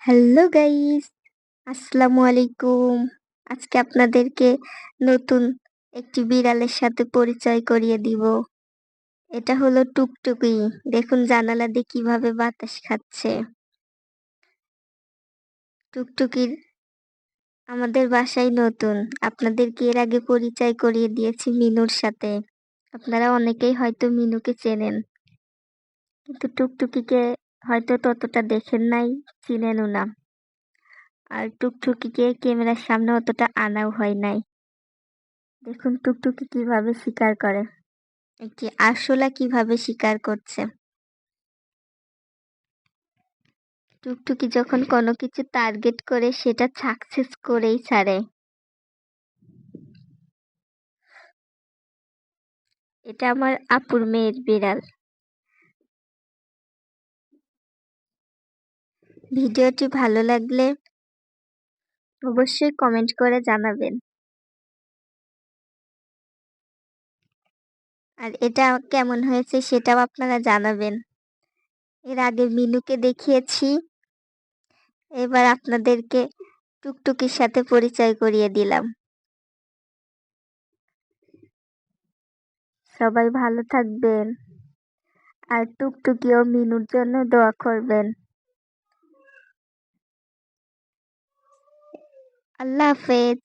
Hello guys, আসসালামু আলাইকুম। আজকে আপনাদেরকে নতুন একটি বিড়ালের সাথে পরিচয় করিয়ে দিব। এটা হলো টুকটুকি। দেখুন জানালা দিয়ে কিভাবে বাতাস খাচ্ছে। টুকটুকির আমাদের বাসায় নতুন। আপনাদেরকে এর আগে পরিচয় করিয়ে দিয়েছি মিনুর সাথে। আপনারা অনেকেই হয়তো মিনুকে চেনেন, কিন্তু টুকটুকিকে হয়তো ততটা দেখেন নাই, চিনেনও না। আর টুকটুকিকে ক্যামেরার সামনে অতটা আনাও হয় নাই। দেখুন টুকটুকি কিভাবে শিকার করে, একটি আরশোলা কিভাবে শিকার করছে। টুকটুকি যখন কোনো কিছু টার্গেট করে সেটা সাকসেস করেই ছাড়ে। এটা আমার আপুর মেয়ের বিড়াল। ভিডিওটি ভালো লাগলে অবশ্যই কমেন্ট করে জানাবেন। আর এটা কেমন হয়েছে সেটাও আপনারা জানাবেন। এর আগে মিনুকে দেখিয়েছি, এবার আপনাদেরকে টুকটুকির সাথে পরিচয় করিয়ে দিলাম। সবাই ভালো থাকবেন, আর টুকটুকি ও মিনুর জন্য দোয়া করবেন। আল্লাহ হাফেজ।